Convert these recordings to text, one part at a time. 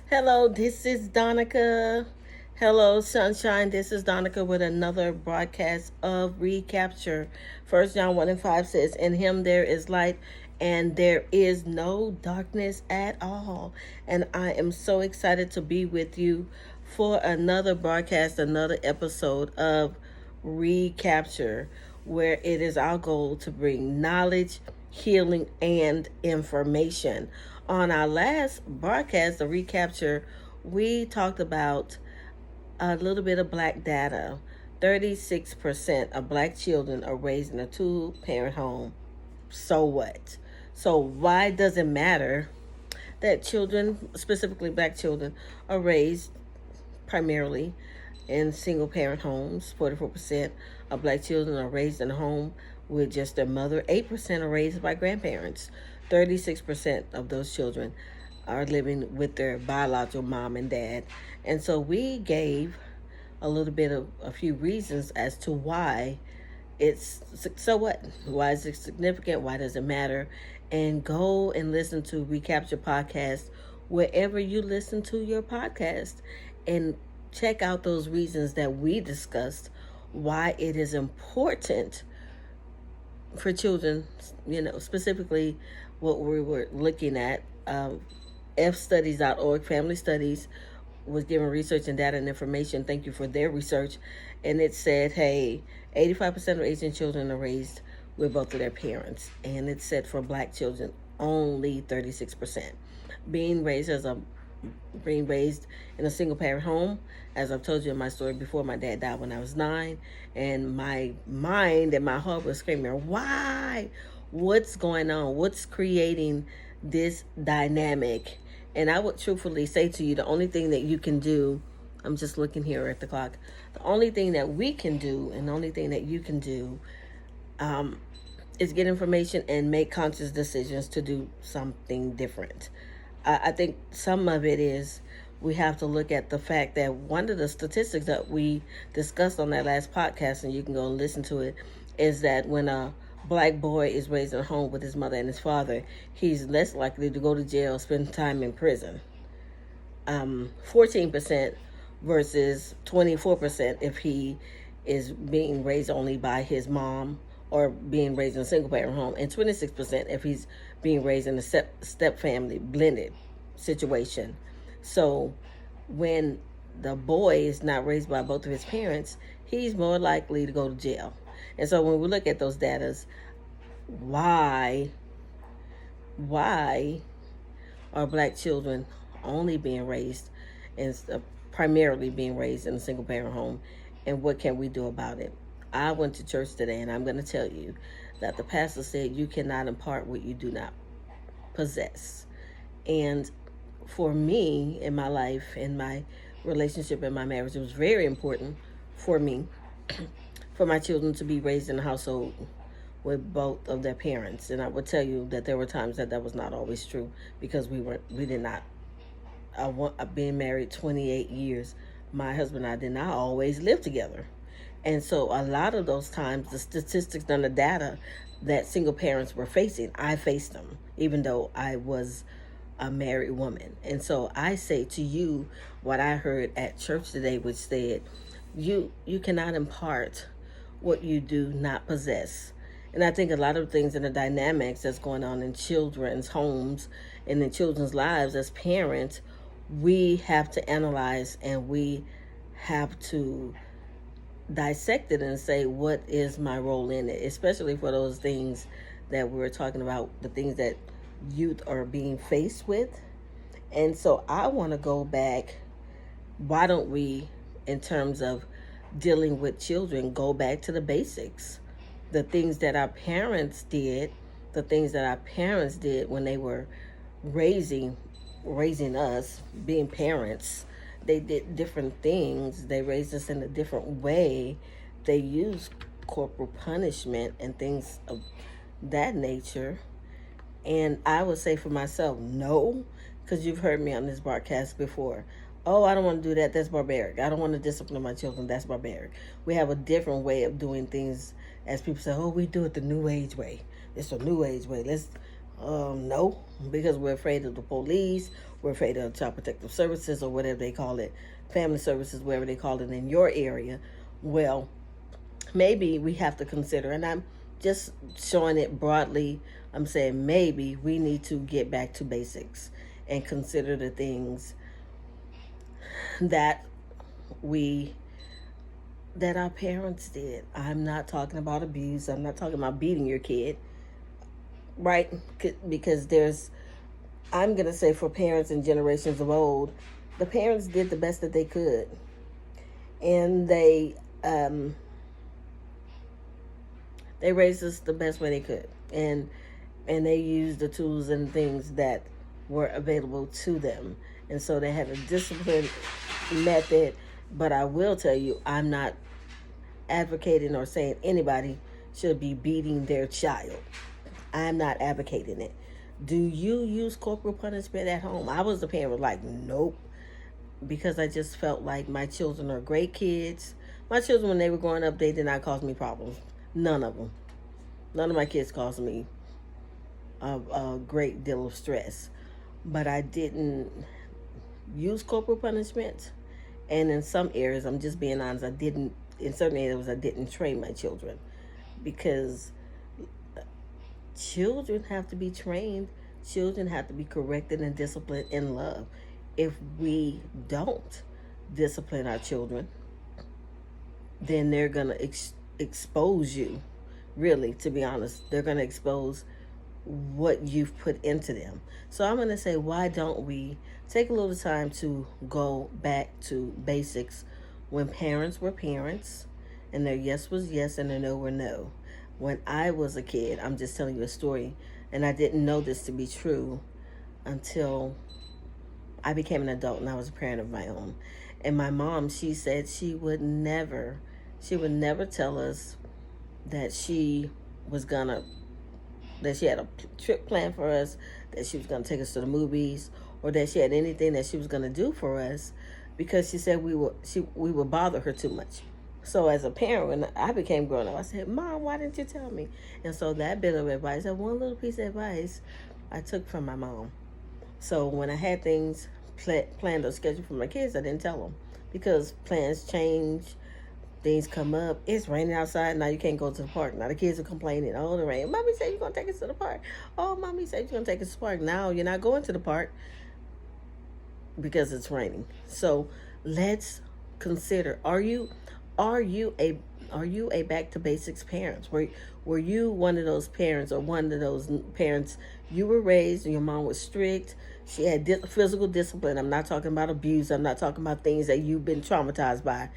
Hello, this is Donica. Hello, Sunshine. This is Donica with another broadcast of Recapture. First John 1 and 5 says, "In him there is light, and there is no darkness at all." And I am so excited to be with you for another broadcast, another episode of Recapture, where it is our goal to bring knowledge, healing, and information. On our last broadcast, the Recapture, we talked about a little bit of black data. 36% of black children are raised in a two-parent home. So what? So why does it matter that children, specifically black children, are raised primarily in single parent homes? 44% of black children are raised in a home with just their mother. 8% are raised by grandparents. 36% of those children are living with their biological mom and dad. And so we gave a little bit of a few reasons as to why it's so what? Why is it significant? Why does it matter? And go and listen to Recapture Podcast wherever you listen to your podcast and check out those reasons that we discussed why it is important for children, specifically what we were looking at. fstudies.org, Family Studies, was given research and data and information. Thank you for their research. And it said, hey, 85% of Asian children are raised with both of their parents. And it said for black children, only 36%. Being raised in a single parent home, as I've told you in my story before, my dad died when I was 9, and my mind and my heart was screaming, why? What's going on? What's creating this dynamic? And I would truthfully say to you, the only thing that you can do, I'm just looking here at the clock, the only thing that we can do and the only thing that you can do is get information and make conscious decisions to do something different. I think some of it is we have to look at the fact that one of the statistics that we discussed on that last podcast, and you can go and listen to it, is that when a black boy is raised in a home with his mother and his father, he's less likely to go to jail, spend time in prison. 14% versus 24% if he is being raised only by his mom or being raised in a single parent home, and 26% if he's being raised in a step family blended situation. So when the boy is not raised by both of his parents, he's more likely to go to jail. And so when we look at those data, why are black children only being raised and primarily being raised in a single parent home, and what can we do about it? I went to church today, and I'm going to tell you that the pastor said you cannot impart what you do not possess. And for me, in my life, in my relationship, in my marriage, it was very important for me for my children to be raised in a household with both of their parents. And I would tell you that there were times that was not always true, because we did not, being married 28 years, my husband and I did not always live together. And so a lot of those times, the statistics and the data that single parents were facing, I faced them, even though I was a married woman. And so I say to you what I heard at church today, which said, you cannot impart what you do not possess. And I think a lot of things in the dynamics that's going on in children's homes and in children's lives as parents, we have to analyze, and we have to dissect it and say, what is my role in it? Especially for those things that we were talking about, the things that youth are being faced with. And so I want to go back. Why don't we, in terms of dealing with children, go back to the basics? The things that our parents did, when they were raising us, being parents. They did different things. They raised us in a different way. They used corporal punishment and things of that nature. And I would say for myself, no, because you've heard me on this broadcast before. Oh, I don't want to do that. That's barbaric. I don't want to discipline my children. That's barbaric. We have a different way of doing things. As people say, oh, we do it the new age way. It's a new age way. No, because we're afraid of the police, we're afraid of child protective services or whatever they call it, family services, whatever they call it in your area. Well, maybe we have to consider, and I'm just showing it broadly. I'm saying maybe we need to get back to basics and consider the things that we that our parents did. I'm not talking about abuse. I'm not talking about beating your kid, right? Because I'm going to say for parents and generations of old, the parents did the best that they could. And they raised us the best way they could. And they used the tools and things that were available to them. And so they had a disciplined method. But I will tell you, I'm not advocating or saying anybody should be beating their child. I'm not advocating it. Do you use corporal punishment at home? I was the parent like, nope, because I just felt like my children are great kids. My children, when they were growing up, they did not cause me problems. None of them. None of my kids caused me a great deal of stress. But I didn't use corporal punishment. And in some areas, I'm just being honest, in certain areas, I didn't train my children because children have to be trained. Children have to be corrected and disciplined in love. If we don't discipline our children, then they're going to expose you. Really, to be honest, they're going to expose what you've put into them. So I'm going to say, why don't we take a little time to go back to basics when parents were parents and their yes was yes and their no were no. When I was a kid, I'm just telling you a story, and I didn't know this to be true until I became an adult and I was a parent of my own. And my mom, she said she would never tell us that she had a trip planned for us, that she was gonna take us to the movies, or that she had anything that she was gonna do for us, because she said we would bother her too much. So as a parent, when I became grown up, I said, Mom, why didn't you tell me? And so that bit of advice, that one little piece of advice, I took from my mom. So when I had things planned or scheduled for my kids, I didn't tell them, because plans change, things come up. It's raining outside, now you can't go to the park. Now the kids are complaining, oh, the rain. Mommy said you're going to take us to the park. Oh, Mommy said you're going to take us to the park. Now you're not going to the park because it's raining. So let's consider, are you a back to basics parents? Were you one of those parents, or one of those parents, you were raised and your mom was strict, she had physical discipline? I'm not talking about abuse, I'm not talking about things that you've been traumatized by.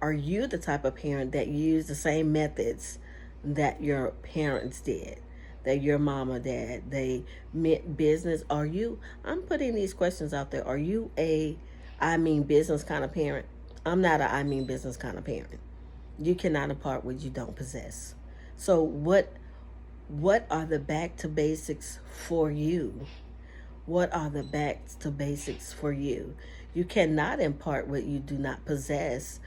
Are you the type of parent that used the same methods that your parents did, that your mom or dad, they meant business? I'm putting these questions out there. Are you I mean business kind of parent? I'm not I mean business kind of parent. You cannot impart what you don't possess. So what are the back to basics for you? What are the back to basics for you? You cannot impart what you do not possess.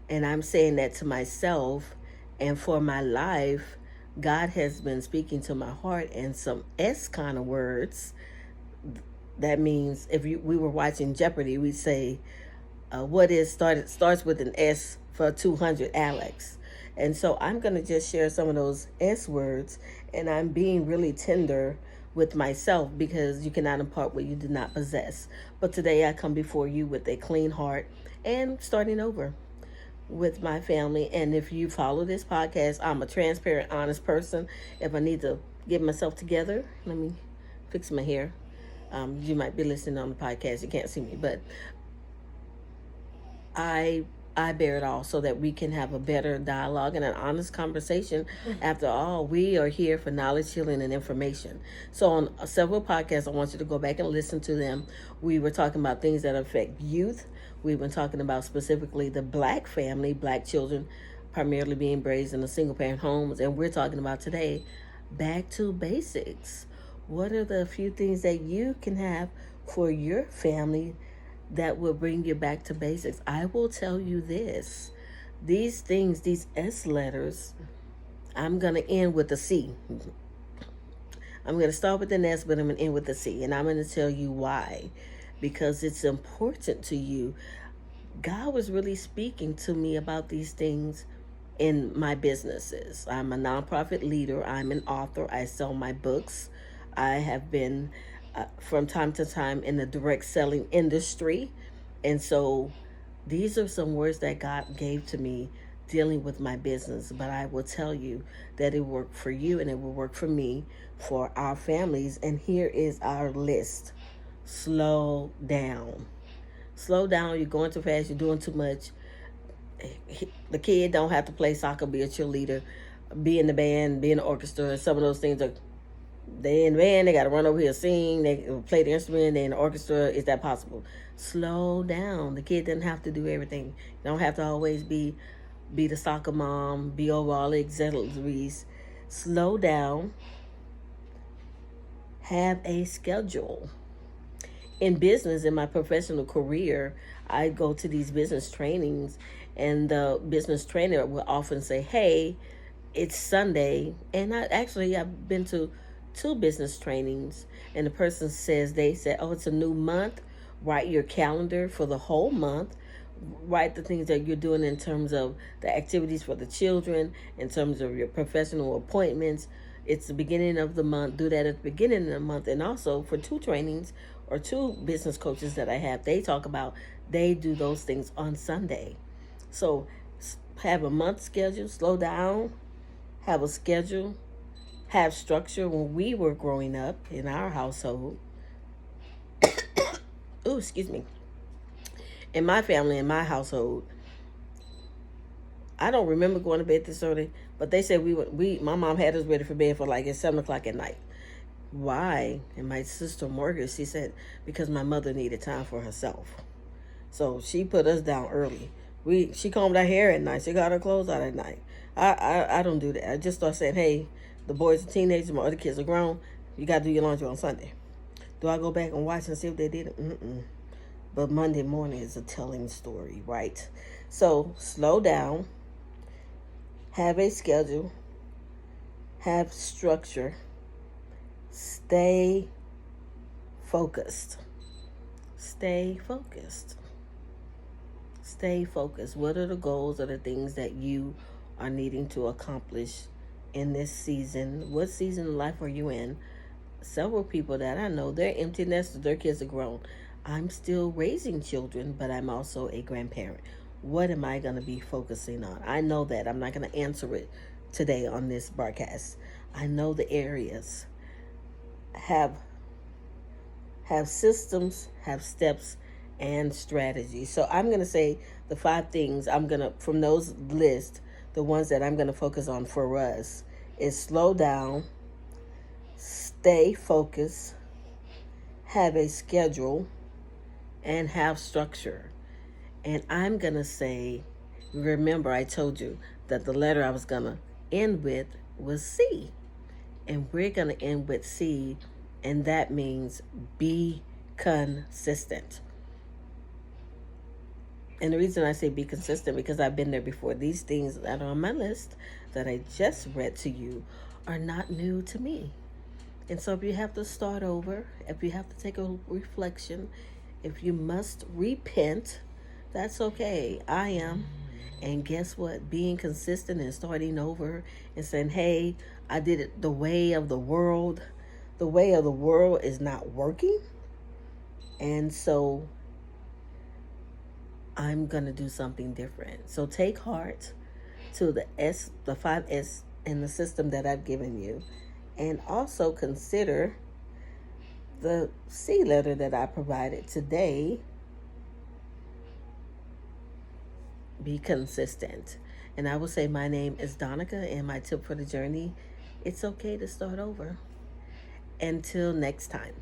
And I'm saying that to myself, and for my life, God has been speaking to my heart in some S kind of words. That means we were watching Jeopardy, we'd say, starts with an S for 200, Alex. And so I'm going to just share some of those S words, and I'm being really tender with myself, because you cannot impart what you do not possess. But today I come before you with a clean heart and starting over with my family. And if you follow this podcast, I'm a transparent, honest person. If I need to get myself together, let me fix my hair. You might be listening on the podcast, you can't see me, but I bear it all so that we can have a better dialogue and an honest conversation. After all, we are here for knowledge, healing, and information. So on several podcasts, I want you to go back and listen to them. We were talking about things that affect youth. We've been talking about specifically the Black family, Black children primarily being raised in the single parent homes. And we're talking about today, back to basics. What are the few things that you can have for your family that will bring you back to basics? I will tell you this. These things, these S letters, I'm going to end with a C. I'm going to start with the S, but I'm going to end with the C. And I'm going to tell you why. Because it's important to you. God was really speaking to me about these things in my businesses. I'm a nonprofit leader. I'm an author. I sell my books. I have been from time to time in the direct selling industry. And so these are some words that God gave to me dealing with my business. But I will tell you that it worked for you and it will work for me, for our families. And here is our list. Slow down. Slow down. You're going too fast. You're doing too much. The kid don't have to play soccer, be a cheerleader, be in the band, be in the orchestra. Some of those things are, they in the band, they got to run over here, sing, they play the instrument, they in the orchestra. Is that possible? Slow down. The kid doesn't have to do everything. You don't have to always be the soccer mom, be over all the auxiliaries. Slow down. Have a schedule. In business, in my professional career, I go to these business trainings, and the business trainer will often say, "Hey, it's Sunday," and I've been to two business trainings, and the person says, they said, "Oh, it's a new month. Write your calendar for the whole month. Write the things that you're doing in terms of the activities for the children, in terms of your professional appointments. It's the beginning of the month. Do that at the beginning of the month." And also for two trainings or two business coaches that I have, they talk about they do those things on Sunday. So have a month schedule, slow down, have a schedule, have structure. When we were growing up in our household, oh, excuse me, in my family, in my household, I don't remember going to bed this early, but they said my mom had us ready for bed for like at 7 o'clock at night. Why? And my sister Morgan, she said, because my mother needed time for herself. So she put us down early. She combed our hair at night. She got her clothes out at night. I don't do that. I just start saying, hey, the boys are teenagers, my other kids are grown. You got to do your laundry on Sunday. Do I go back and watch and see if they did it? Mm-mm. But Monday morning is a telling story, right? So slow down. Have a schedule. Have structure. Stay focused. Stay focused. Stay focused. What are the goals or the things that you are needing to accomplish in this season? What season of life are you in? Several people that I know, they're empty nesters, their kids are grown. I'm still raising children, but I'm also a grandparent. What am I going to be focusing on? I know that. I'm not going to answer it today on this broadcast. I know the areas. Have systems, have steps, and strategies. So I'm going to say the 5 things from those lists, the ones that I'm going to focus on for us is slow down, stay focused, have a schedule, and have structure. And I'm going to say, remember I told you that the letter I was going to end with was C. And we're going to end with C, and that means be consistent. And the reason I say be consistent, because I've been there before. These things that are on my list that I just read to you are not new to me. And so if you have to start over, if you have to take a reflection, if you must repent, that's okay. I am. And guess what? Being consistent and starting over and saying, hey, I did it the way of the world. The way of the world is not working. And so I'm going to do something different. So take heart to the 5S in the system that I've given you. And also consider the C letter that I provided today. Be consistent. And I will say my name is Donica, and my tip for the journey, it's okay to start over. Until next time.